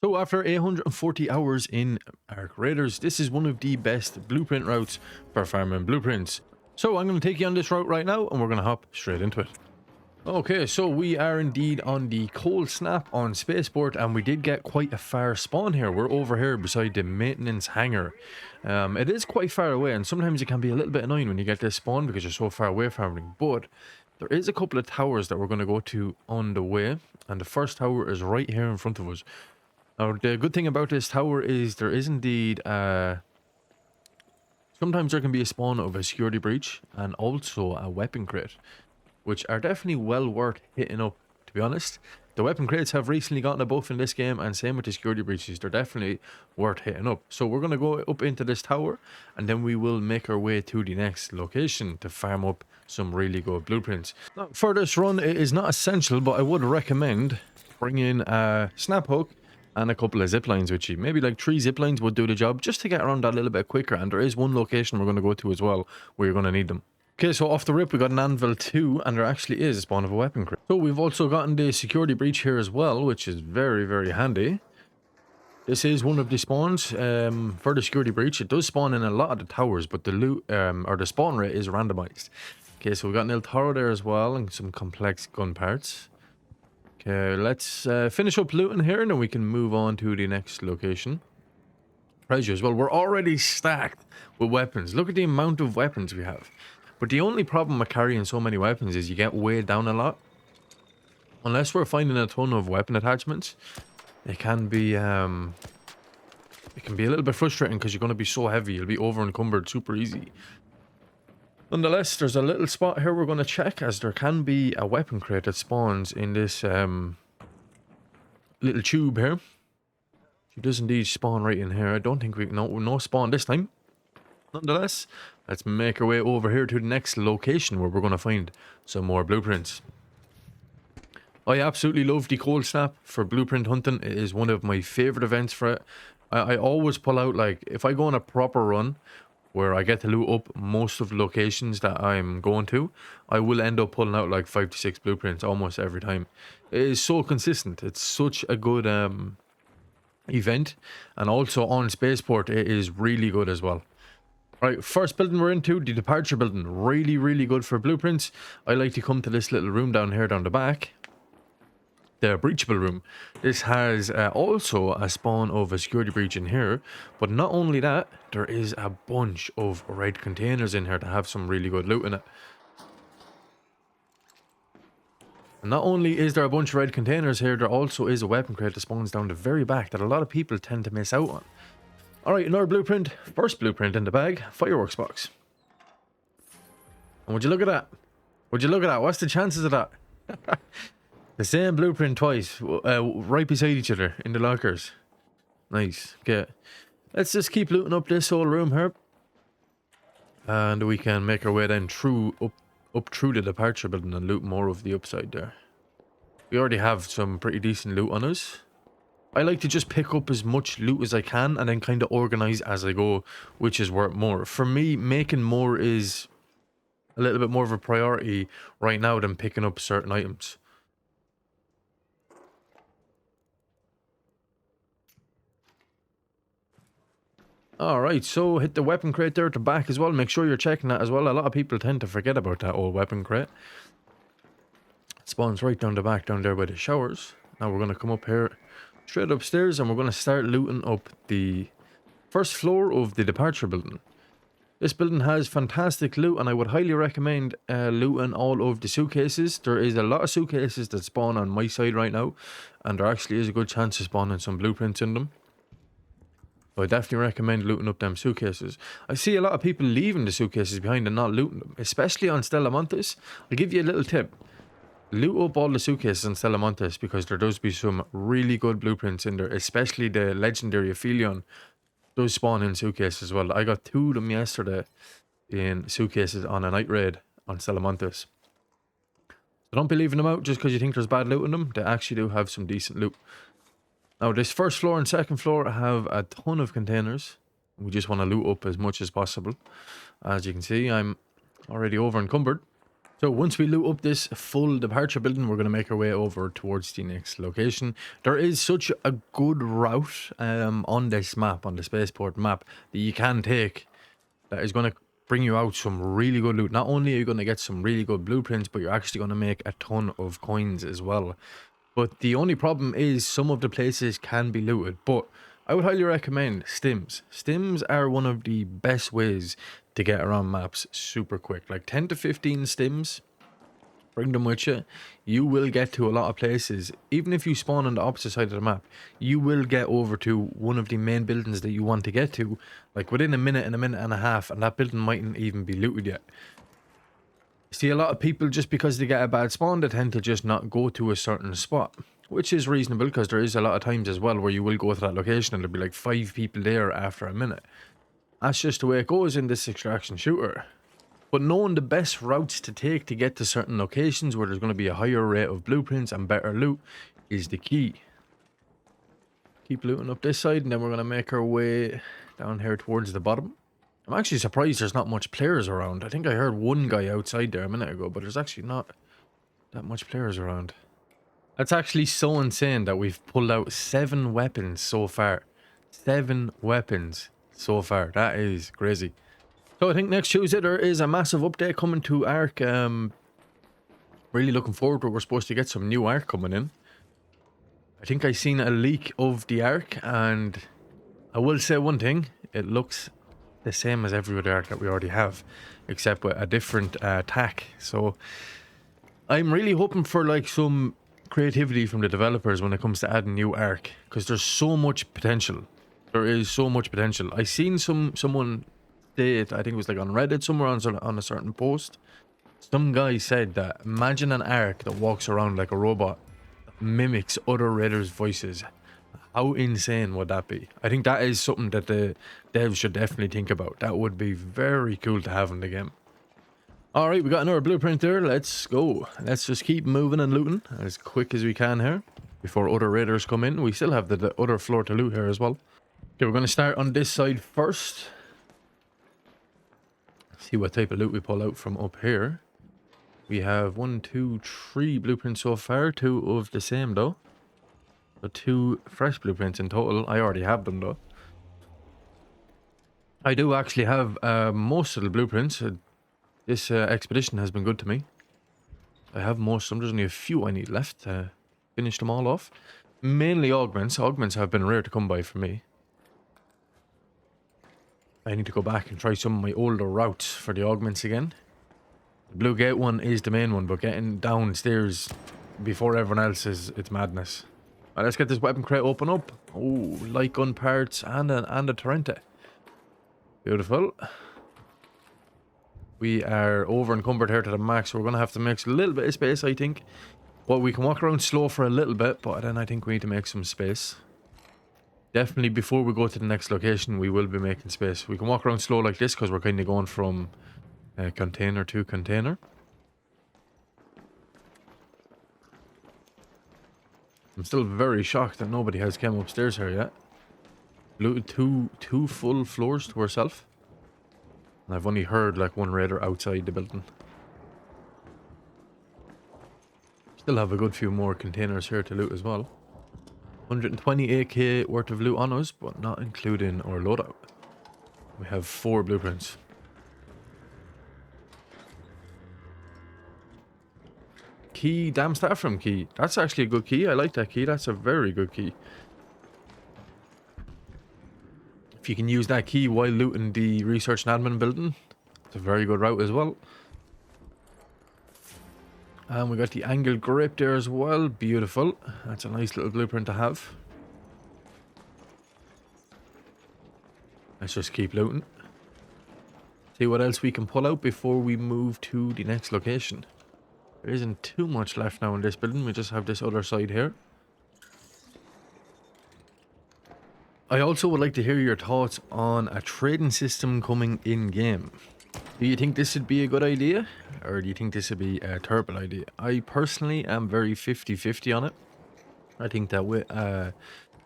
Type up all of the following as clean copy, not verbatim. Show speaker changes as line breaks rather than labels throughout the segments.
So after 840 hours in Ark Raiders, this is one of the best blueprint routes for farming blueprints. So I'm going to take you on this route right now and we're going to hop straight into it. Okay, so we are indeed on the cold snap on Spaceport, and we did get quite a far spawn here. We're over here beside the maintenance hangar. It is quite far away, and sometimes it can be a little bit annoying when you get this spawn because you're so far away from everything. But there is a couple of towers that we're going to go to on the way, and the first tower is right here in front of us. Now, the good thing about this tower is there is indeed sometimes there can be a spawn of a security breach and also a weapon crate, which are definitely well worth hitting up, to be honest. The weapon crates have recently gotten a buff in this game, and same with the security breaches. They're definitely worth hitting up. So we're going to go up into this tower, and then we will make our way to the next location to farm up some really good blueprints. Now, for this run, it is not essential, but I would recommend bringing a snap hook and a couple of zip lines with you. Maybe like 3 zip lines would do the job, just to get around that a little bit quicker. And there is one location we're going to go to as well, where you're going to need them. Okay, so off the rip, we got an anvil 2, and there actually is a spawn of a weapon crate. So we've also gotten the security breach here as well, which is very, very handy. This is one of the spawns for the security breach. It does spawn in a lot of the towers, but the loot, or the spawn rate is randomized. Okay, so we've got an El Toro there as well, and some complex gun parts. Okay, let's finish up looting here, and then we can move on to the next location. Treasures. Well, we're already stacked with weapons. Look at the amount of weapons we have. But the only problem with carrying so many weapons is you get weighed down a lot. Unless we're finding a ton of weapon attachments, it can be a little bit frustrating because you're going to be so heavy. You'll be over encumbered super easy. Nonetheless, there's a little spot here we're going to check, as there can be a weapon crate that spawns in this little tube here. She does indeed spawn right in here. I don't think we no spawn this time. Nonetheless, let's make our way over here to the next location where we're going to find some more blueprints. I absolutely love the cold snap for blueprint hunting. It is one of my favorite events for it. I always pull out, like, if I go on a proper run where I get to loot up most of the locations that I'm going to, I will end up pulling out like 5 to 6 blueprints almost every time. It is so consistent. It's such a good event, and also on Spaceport it is really good as well. Right, first building we're into, the departure building. Really, really good for blueprints. I like to come to this little room down here down the back. The breachable room. This has also a spawn of a security breach in here. But not only that, there is a bunch of red containers in here to have some really good loot in it. And not only is there a bunch of red containers here, there also is a weapon crate that spawns down the very back that a lot of people tend to miss out on. Alright, another blueprint. First blueprint in the bag. Fireworks box. And would you look at that? Would you look at that? What's the chances of that? The same blueprint twice. Right beside each other in the lockers. Nice. Okay. Let's just keep looting up this whole room here. And we can make our way then up through the departure building and loot more of the upside there. We already have some pretty decent loot on us. I like to just pick up as much loot as I can and then kind of organize as I go, which is worth more. For me, making more is a little bit more of a priority right now than picking up certain items. Alright, so hit the weapon crate there at the back as well. Make sure you're checking that as well. A lot of people tend to forget about that old weapon crate. It spawns right down the back, down there by the showers. Now we're going to come up here straight upstairs, and we're going to start looting up the first floor of the departure building. This building has fantastic loot, and I would highly recommend looting all of the suitcases. There is a lot of suitcases that spawn on my side right now, and there actually is a good chance of spawning some blueprints in them. So I definitely recommend looting up them suitcases. I see a lot of people leaving the suitcases behind and not looting them, especially on Stella Montes. I'll give you a little tip. Loot up all the suitcases on Stella Montes, because there does be some really good blueprints in there, especially the legendary Aphelion does spawn in suitcases as well. I got 2 of them yesterday in suitcases on a night raid on Stella Montes. So don't be leaving them out just because you think there's bad loot in them. They actually do have some decent loot. Now this first floor and second floor have a ton of containers. We just want to loot up as much as possible. As you can see, I'm already over encumbered. So once we loot up this full departure building, we're going to make our way over towards the next location. There is such a good route on this map, on the spaceport map, that you can take that is going to bring you out some really good loot. Not only are you going to get some really good blueprints, but you're actually going to make a ton of coins as well. But the only problem is some of the places can be looted. But I would highly recommend stims. Stims are one of the best ways to get around maps super quick. Like 10 to 15 stims, bring them with you. You will get to a lot of places. Even if you spawn on the opposite side of the map, you will get over to one of the main buildings that you want to get to, like within a minute and a half, and that building mightn't even be looted yet. See, a lot of people, just because they get a bad spawn, they tend to just not go to a certain spot, which is reasonable, because there is a lot of times as well where you will go to that location and there'll be like 5 people there after a minute. That's just the way it goes in this extraction shooter. But knowing the best routes to take to get to certain locations where there's going to be a higher rate of blueprints and better loot is the key. Keep looting up this side, and then we're going to make our way down here towards the bottom. I'm actually surprised there's not much players around. I think I heard one guy outside there a minute ago, but there's actually not that much players around. That's actually so insane that we've pulled out 7 weapons so far. 7 weapons so far. That is crazy. So I think next Tuesday there is a massive update coming to Ark. Really looking forward to it. We're supposed to get some new Ark coming in. I think I seen a leak of the Ark, and I will say one thing. It looks the same as every other Ark that we already have, except with a different tack. So I'm really hoping for like some creativity from the developers when it comes to adding new Ark, because there's so much potential. There is so much potential. I seen someone say it, I think it was like on Reddit somewhere on a certain post. Some guy said that imagine an Ark that walks around like a robot, mimics other raiders' voices. How insane would that be? I think that is something that the devs should definitely think about. That would be very cool to have in the game. Alright, we got another blueprint there. Let's go. Let's just keep moving and looting as quick as we can here before other raiders come in. We still have the other floor to loot here as well. Okay, we're going to start on this side first. See what type of loot we pull out from up here. We have 1, 2, 3 blueprints so far. 2 of the same though. So 2 fresh blueprints in total. I already have them though. I do actually have most of the blueprints. This expedition has been good to me. I have most of them. There's only a few I need left to finish them all off. Mainly augments. Augments have been rare to come by for me. I need to go back and try some of my older routes for the augments again. The Blue Gate one is the main one, but getting downstairs before everyone else it's madness. Right, let's get this weapon crate open up. Oh, light gun parts and a Torrente. Beautiful. We are over encumbered here to the max, so we're going to have to make a little bit of space, I think. Well, we can walk around slow for a little bit, but then I think we need to make some space. Definitely before we go to the next location, we will be making space. We can walk around slow like this because we're kind of going from container to container. I'm still very shocked that nobody has come upstairs here yet. Looted two full floors to ourselves. And I've only heard like one raider outside the building. Still have a good few more containers here to loot as well. 120 AK worth of loot on us, but not including our loadout. We have 4 blueprints. Key, damn staff from key. That's actually a good key. I like that key. That's a very good key. If you can use that key while looting the research and admin building, it's a very good route as well. And we got the angled grip there as well. Beautiful. That's a nice little blueprint to have. Let's just keep looting. See what else we can pull out before we move to the next location. There isn't too much left now in this building. We just have this other side here. I also would like to hear your thoughts on a trading system coming in-game. Do you think this would be a good idea? Or do you think this would be a terrible idea? I personally am very 50-50 on it. I think that with a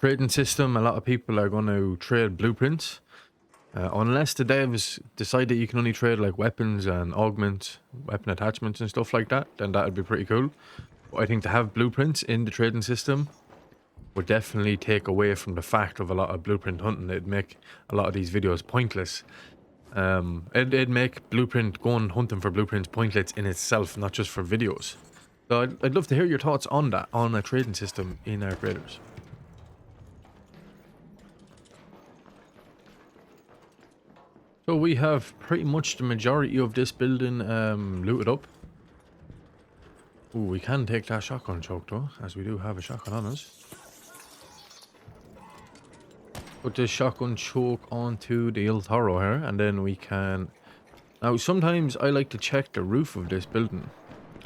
trading system, a lot of people are going to trade blueprints. Unless the devs decide that you can only trade like weapons and augment weapon attachments and stuff like that, then that would be pretty cool. But I think to have blueprints in the trading system would definitely take away from the fact of a lot of blueprint hunting. It'd make a lot of these videos pointless. It'd make going hunting for blueprints pointless in itself, not just for videos. So I'd love to hear your thoughts on that, on a trading system in our creators. So we have pretty much the majority of this building looted up. Ooh, we can take that shotgun choke though, as we do have a shotgun on us. Put this shotgun choke onto the El Toro here, and then we can... Now, sometimes I like to check the roof of this building.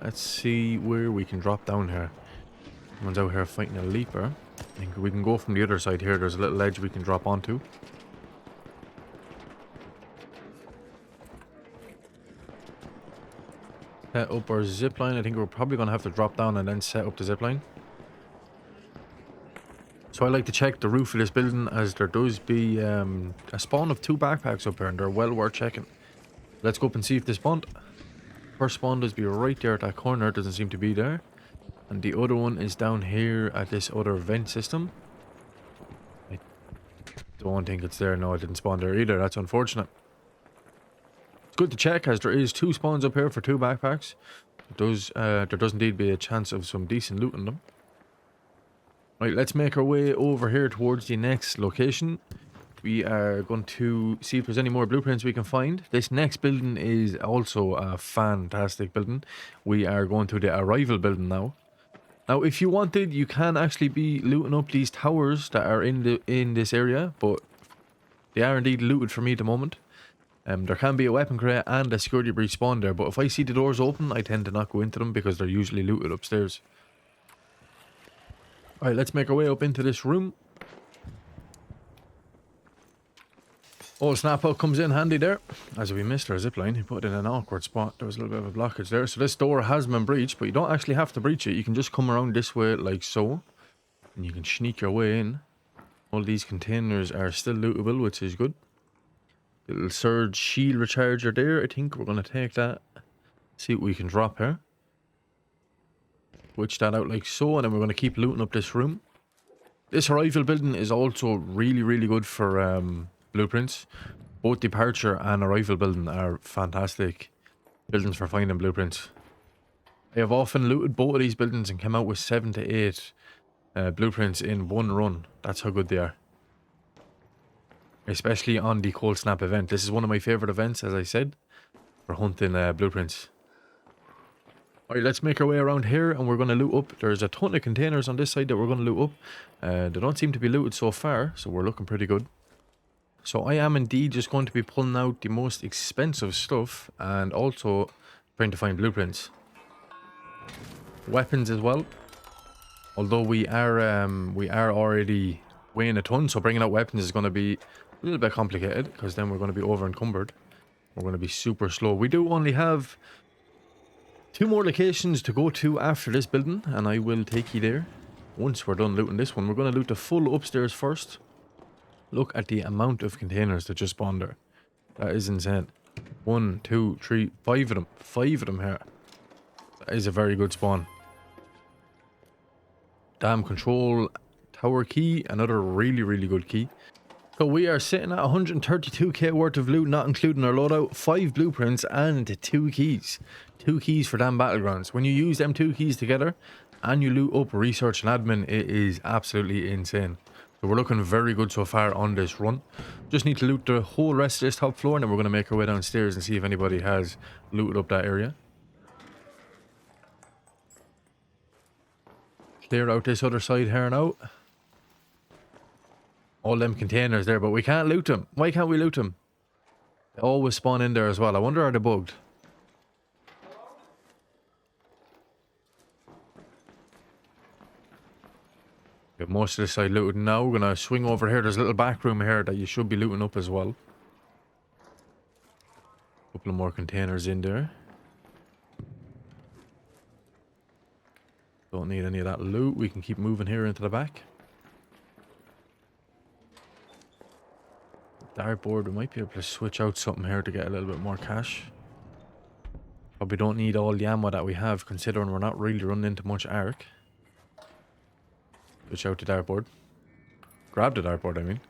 Let's see where we can drop down here. Someone's out here fighting a leaper. I think we can go from the other side here. There's a little ledge we can drop onto. Set up our zipline. I think we're probably going to have to drop down and then set up the zipline. So I like to check the roof of this building, as there does be a spawn of 2 backpacks up here, and they're well worth checking. Let's go up and see if they spawned. First spawn does be right there at that corner. Doesn't seem to be there. And the other one is down here at this other vent system. I don't think it's there. No, it didn't spawn there either. That's unfortunate. It's good to check, as there is 2 spawns up here for 2 backpacks. There does indeed be a chance of some decent loot in them. Right, let's make our way over here towards the next location. We are going to see if there's any more blueprints we can find. This next building is also a fantastic building. We are going to the arrival building now. Now, if you wanted, you can actually be looting up these towers that are in this area, but they are indeed looted for me at the moment. There can be a weapon crate and a security breach spawn there, but if I see the doors open, I tend to not go into them because they're usually looted upstairs. Alright, let's make our way up into this room. Oh, snap out comes in handy there. As we missed our zipline, he put it in an awkward spot. There was a little bit of a blockage there. So this door has been breached, but you don't actually have to breach it. You can just come around this way like so, and you can sneak your way in. All these containers are still lootable, which is good. Little surge shield recharger there. I think we're going to take that. See what we can drop here. Switch that out like so, and then we're going to keep looting up this room. This arrival building is also really, really good for blueprints. Both departure and arrival building are fantastic buildings for finding blueprints. I have often looted both of these buildings and come out with 7 to 8 blueprints in one run. That's how good they are. Especially on the Cold Snap event. This is one of my favorite events, as I said, for hunting blueprints. Alright, let's make our way around here, and we're going to loot up. There's a ton of containers on this side that we're going to loot up. They don't seem to be looted so far, so we're looking pretty good. So I am indeed just going to be pulling out the most expensive stuff, and also trying to find blueprints. Weapons as well. Although we are already weighing a ton, so bringing out weapons is going to be a little bit complicated, because then we're going to be over encumbered. We're going to be super slow. We do only have 2 more locations to go to after this building, and I will take you there once we're done looting this one. We're going to loot the full upstairs first. Look at the amount of containers that just spawned there. That is insane. 1, 2, 3, 5 of them. 5 of them here. That is a very good spawn. Dam control tower key. Another really, really good key. So we are sitting at 132k worth of loot, not including our loadout, 5 blueprints and 2 keys. 2 keys for damn battlegrounds. When you use them 2 keys together and you loot up research and admin, it is absolutely insane. So we're looking very good so far on this run. Just need to loot the whole rest of this top floor, and then we're going to make our way downstairs and see if anybody has looted up that area. Clear out this other side here now. All them containers there, but we can't loot them. Why can't we loot them? They always spawn in there as well. I wonder, are they bugged? Got most of this side looted now. We're going to swing over here. There's a little back room here that you should be looting up as well. Couple of more containers in there. Don't need any of that loot. We can keep moving here into the back. Dartboard, we might be able to switch out something here to get a little bit more cash. Probably don't need all the ammo that we have, considering we're not really running into much arc. Switch out the dartboard. Grab the dartboard, I mean.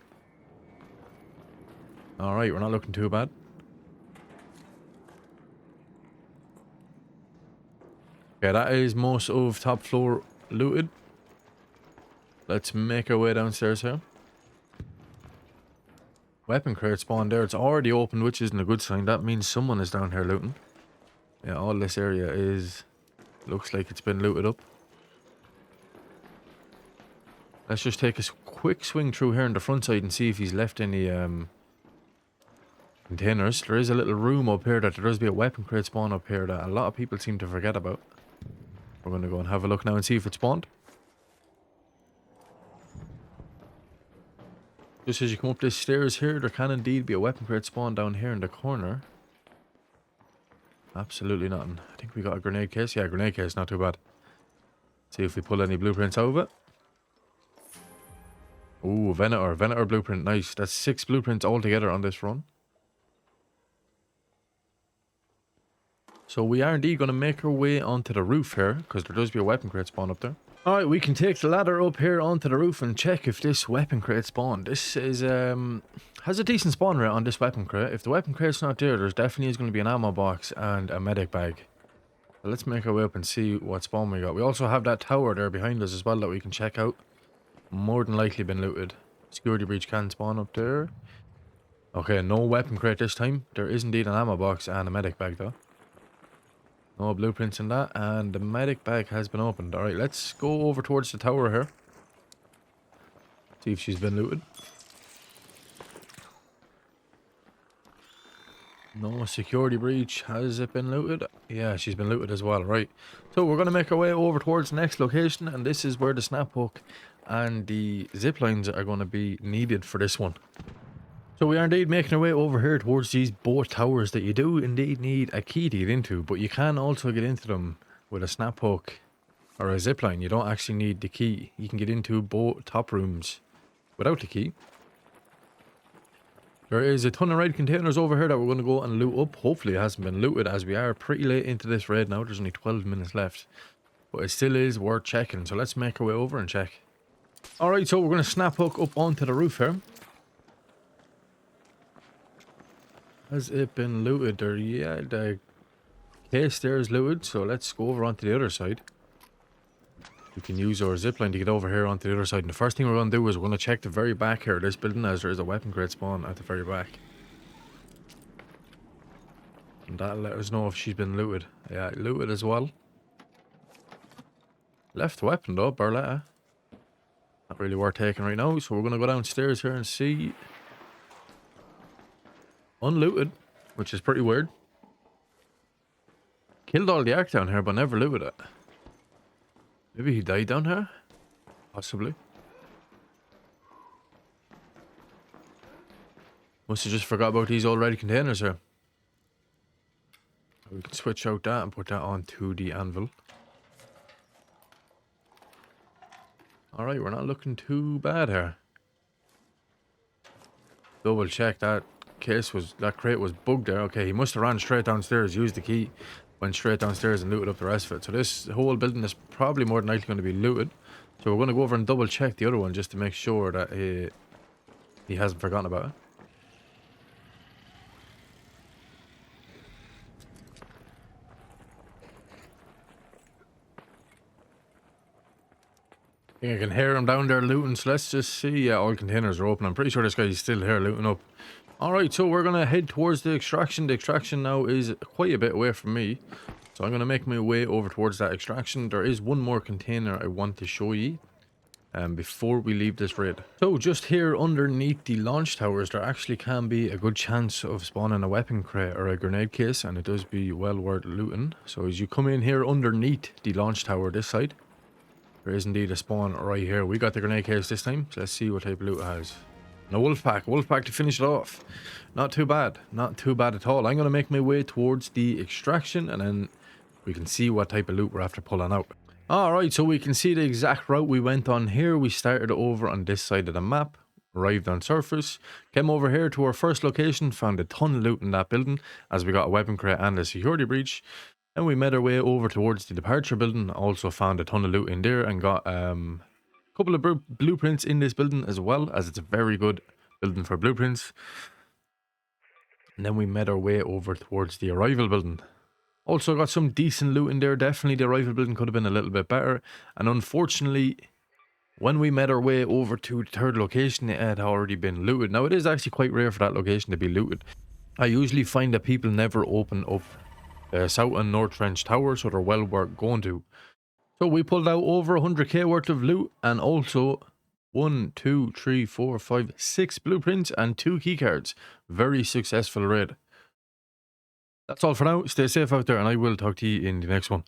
Alright, we're not looking too bad. Okay, that is most of top floor looted. Let's make our way downstairs here. Weapon crate spawned there. It's already opened, which isn't a good sign. That means someone is down here looting. Yeah, all this area is... looks like it's been looted up. Let's just take a quick swing through here on the front side and see if he's left any containers. There is a little room up here that there does be a weapon crate spawn up here that a lot of people seem to forget about. We're going to go and have a look now and see if it spawned. Just as you come up these stairs here, there can indeed be a weapon crate spawn down here in the corner. Absolutely nothing. I think we got a grenade case. Yeah, grenade case, not too bad. See if we pull any blueprints out of it. Ooh, Venator blueprint, nice. That's 6 blueprints altogether on this run. So we are indeed going to make our way onto the roof here, because there does be a weapon crate spawn up there. Alright, we can take the ladder up here onto the roof and check if this weapon crate spawned. This is, has a decent spawn rate on this weapon crate. If the weapon crate's not there, there's definitely is going to be an ammo box and a medic bag. So let's make our way up and see what spawn we got. We also have that tower there behind us as well that we can check out. More than likely been looted. Security breach can spawn up there. Okay, no weapon crate this time. There is indeed an ammo box and a medic bag though. No blueprints in that, and the medic bag has been opened. Alright, let's go over towards the tower here. See if she's been looted. No security breach. Has it been looted? Yeah, she's been looted as well, right. So we're going to make our way over towards the next location, and this is where the snap hook and the zip lines are going to be needed for this one. So we are indeed making our way over here towards these boat towers that you do indeed need a key to get into, but you can also get into them with a snap hook or a zip line. You don't actually need the key. You can get into boat top rooms without the key. There is a ton of red containers over here that we're going to go and loot up. Hopefully it hasn't been looted, as we are pretty late into this raid now. There's only 12 minutes left, but it still is worth checking. So let's make our way over and check. Alright, so we're going to snap hook up onto the roof here. Has it been looted? Or yeah, the case there is looted, so let's go over onto the other side. We can use our zipline to get over here onto the other side. And the first thing we're going to do is we're going to check the very back here of this building, as there is a weapon crate spawn at the very back. And that'll let us know if she's been looted. Yeah, looted as well. Left weapon though, Berletta. Not really worth taking right now, so we're going to go downstairs here and see. Unlooted, which is pretty weird. Killed all the arc down here, but never looted it. Maybe he died down here? Possibly. Must have just forgot about these already containers here. We can switch out that and put that onto the anvil. Alright, we're not looking too bad here. Double check that. That crate was bugged there. Okay, he must have ran straight downstairs, used the key, went straight downstairs and looted up the rest of it. So this whole building is probably more than likely going to be looted. So we're going to go over and double check the other one just to make sure that he hasn't forgotten about it. I think I can hear him down there looting, so let's just see. Yeah, all containers are open. I'm pretty sure this guy's still here looting up. Alright, so we're going to head towards the extraction. The extraction now is quite a bit away from me. So I'm going to make my way over towards that extraction. There is one more container I want to show you before we leave this raid. So just here underneath the launch towers, there actually can be a good chance of spawning a weapon crate or a grenade case. And it does be well worth looting. So as you come in here underneath the launch tower this side, there is indeed a spawn right here. We got the grenade case this time. So let's see what type of loot it has. And a wolf pack to finish it off. Not too bad, not too bad at all. I'm going to make my way towards the extraction and then we can see what type of loot we're after pulling out. Alright, so we can see the exact route we went on here. We started over on this side of the map, Arrived on surface, came over here to our first location, found a ton of loot in that building as we got a weapon crate and a security breach. And we made our way over towards the departure building, also found a ton of loot in there and got a couple of blueprints in this building as well, as it's a very good building for blueprints. And then we made our way over towards the arrival building. Also got some decent loot in there. Definitely the arrival building could have been a little bit better. And unfortunately, when we made our way over to the third location, it had already been looted. Now, it is actually quite rare for that location to be looted. I usually find that people never open up South and North Trench Tower, so they're well worth going to. So we pulled out over 100k worth of loot and also 1, 2, 3, 4, 5, 6 blueprints and 2 keycards. Very successful raid. That's all for now. Stay safe out there and I will talk to you in the next one.